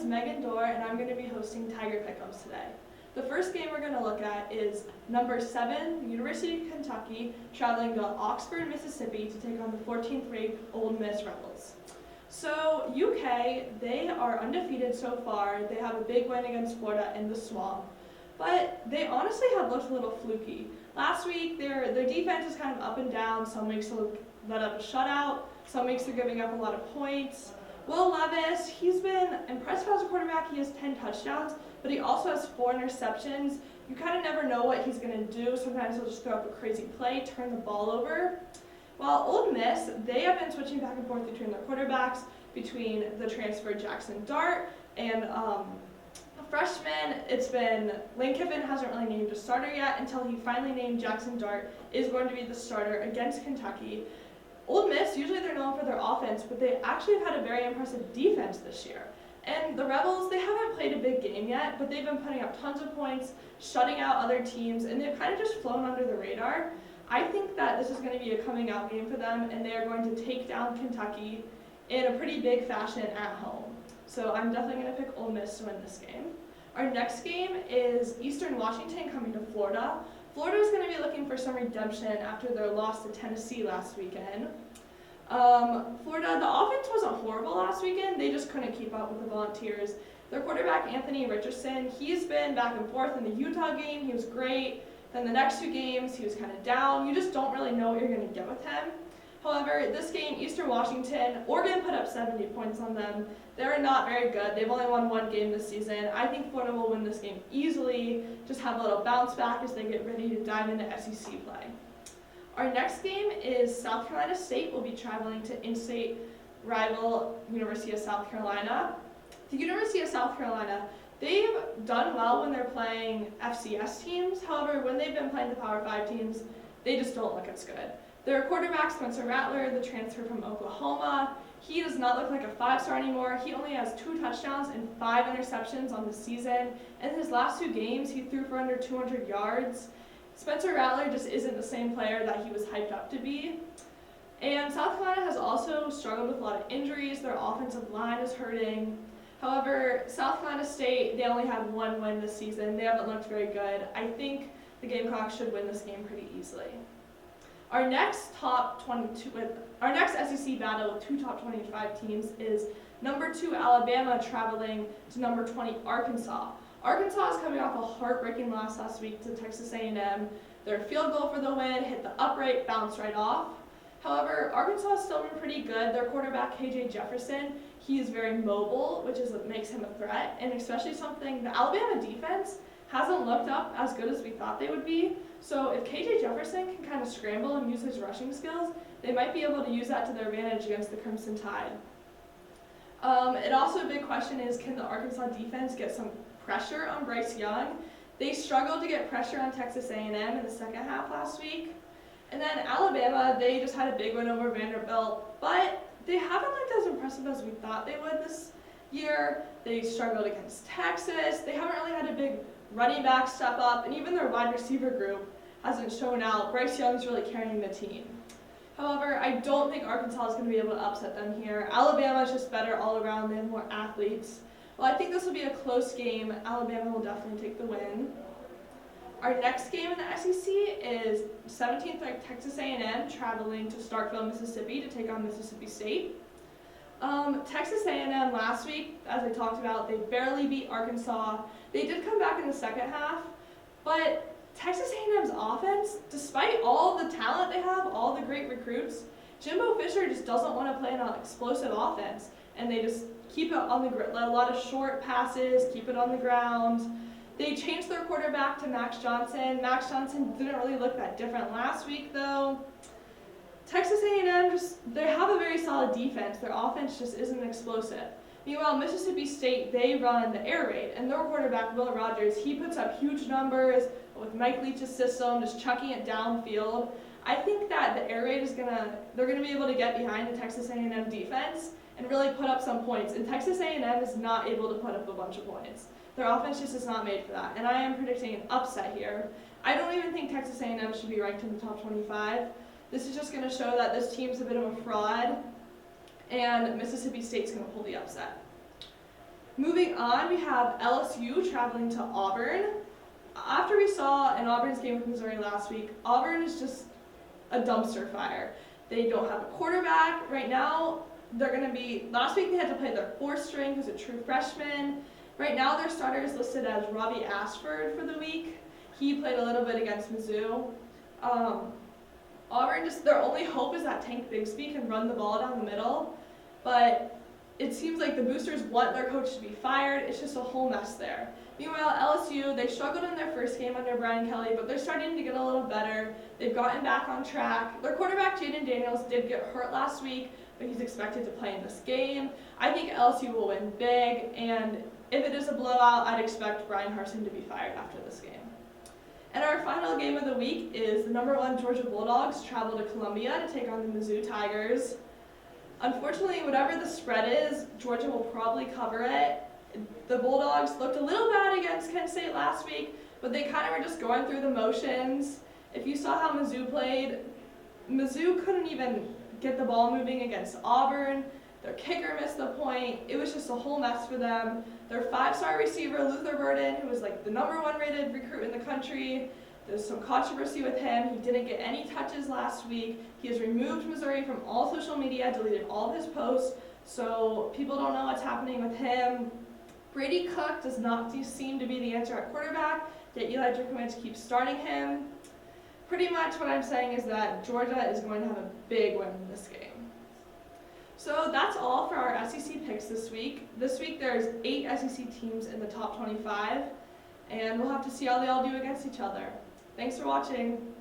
is Megan Dorr, and I'm going to be hosting Tiger Pick Ems today. The first game we're going to look at is number 7, University of Kentucky, traveling to Oxford, Mississippi to take on the 14th-ranked Ole Miss Rebels. So UK, they are undefeated so far. They have a big win against Florida in the Swamp, but they honestly have looked a little fluky. Last week, their defense is kind of up and down. Some weeks they'll let up a shutout. Some weeks they're giving up a lot of points. Will Levis, he's been impressive as a quarterback. He has 10 touchdowns, but he also has 4 interceptions. You kind of never know what he's going to do. Sometimes he'll just throw up a crazy play, turn the ball over. While Ole Miss, they have been switching back and forth between their quarterbacks, between the transfer Jackson Dart and a freshman. It's been, Lane Kiffin hasn't really named a starter yet until he finally named Jackson Dart is going to be the starter against Kentucky. Ole Miss, usually they're known for their offense, but they actually have had a very impressive defense this year. And the Rebels, they haven't played a big game yet, but they've been putting up tons of points, shutting out other teams, and they've kind of just flown under the radar. I think that this is going to be a coming out game for them, and they are going to take down Kentucky in a pretty big fashion at home. So I'm definitely going to pick Ole Miss to win this game. Our next game is Eastern Washington coming to Florida. Florida is going to be looking for some redemption after their loss to Tennessee last weekend. Florida, the offense wasn't horrible last weekend. They just couldn't keep up with the Volunteers. Their quarterback, Anthony Richardson, he's been back and forth. In the Utah game, he was great. Then the next 2 games, he was kind of down. You just don't really know what you're going to get with him. However, this game, Eastern Washington, Oregon put up 70 points on them. They're not very good. They've only won 1 game this season. I think Florida will win this game easily, just have a little bounce back as they get ready to dive into SEC play. Our next game is South Carolina State will be traveling to in-state rival University of South Carolina. The University of South Carolina, they've done well when they're playing FCS teams. However, when they've been playing the Power 5 teams, they just don't look as good. Their quarterback, Spencer Rattler, the transfer from Oklahoma, he does not look like a 5-star anymore. He only has 2 touchdowns and 5 interceptions on the season. In his last 2 games, he threw for under 200 yards. Spencer Rattler just isn't the same player that he was hyped up to be. And South Carolina has also struggled with a lot of injuries. Their offensive line is hurting. However, South Carolina State, they only have 1 win this season. They haven't looked very good. I think the Gamecocks should win this game pretty easily. Our next SEC battle with 2 top 25 teams is number 2 Alabama traveling to number 20 Arkansas. Arkansas is coming off a heartbreaking loss last week to Texas A&M. Their field goal for the win hit the upright, bounced right off. However, Arkansas has still been pretty good. Their quarterback, KJ Jefferson, he is very mobile, which is what makes him a threat, and especially something the Alabama defense hasn't looked up as good as we thought they would be. So if KJ Jefferson can kind of scramble and use his rushing skills, they might be able to use that to their advantage against the Crimson Tide. And also a big question is, can the Arkansas defense get some pressure on Bryce Young? They struggled to get pressure on Texas A&M in the second half last week. And then Alabama, they just had a big win over Vanderbilt, but they haven't looked as impressive as we thought they would this year. They struggled against Texas. They haven't really had a big running back step up, and even their wide receiver group hasn't shown out. Bryce Young's really carrying the team. However, I don't think Arkansas is going to be able to upset them here. Alabama is just better all around. They have more athletes. Well, I think this will be a close game. Alabama will definitely take the win. Our next game in the SEC is 17th ranked Texas A&M traveling to Starkville, Mississippi to take on Mississippi State. Texas A&M last week, as I talked about, they barely beat Arkansas. They did come back in the second half, but Texas A&M's offense, despite all the talent they have, all the great recruits, Jimbo Fisher just doesn't want to play an explosive offense, and they just keep it on the a lot of short passes, keep it on the ground. They changed their quarterback to Max Johnson. Max Johnson didn't really look that different last week, though. Texas A&M, they have a very solid defense. Their offense just isn't explosive. Meanwhile, Mississippi State, they run the air raid, and their quarterback, Will Rogers, he puts up huge numbers with Mike Leach's system, just chucking it downfield. I think that the air raid they're gonna be able to get behind the Texas A&M defense and really put up some points. And Texas A&M is not able to put up a bunch of points. Their offense just is not made for that. And I am predicting an upset here. I don't even think Texas A&M should be ranked in the top 25. This is just going to show that this team's a bit of a fraud, and Mississippi State's going to pull the upset. Moving on, we have LSU traveling to Auburn. After we saw in Auburn's game with Missouri last week, Auburn is just a dumpster fire. They don't have a quarterback. Right now, last week they had to play their fourth string who's a true freshman. Right now their starter is listed as Robbie Ashford for the week. He played a little bit against Mizzou. Auburn, their only hope is that Tank Bigsby can run the ball down the middle, but it seems like the boosters want their coach to be fired. It's just a whole mess there. Meanwhile, LSU, they struggled in their first game under Brian Kelly, but they're starting to get a little better. They've gotten back on track. Their quarterback, Jaden Daniels, did get hurt last week, but he's expected to play in this game. I think LSU will win big, and if it is a blowout, I'd expect Brian Harsin to be fired after this game. And our final game of the week is the #1 Georgia Bulldogs travel to Columbia to take on the Mizzou Tigers. Unfortunately, whatever the spread is, Georgia will probably cover it. The Bulldogs looked a little bad against Kent State last week, but they kind of were just going through the motions. If you saw how Mizzou played, Mizzou couldn't even get the ball moving against Auburn. Their kicker missed the point. It was just a whole mess for them. Their 5-star receiver, Luther Burden, who was like the #1 rated recruit in the country, there's some controversy with him. He didn't get any touches last week. He has removed Missouri from all social media, deleted all of his posts, so people don't know what's happening with him. Brady Cook does not seem to be the answer at quarterback, yet Eli Drinkwitz keeps starting him. Pretty much what I'm saying is that Georgia is going to have a big win in this game. So that's all for our SEC picks this week. This week there's 8 SEC teams in the top 25, and we'll have to see how they all do against each other. Thanks for watching.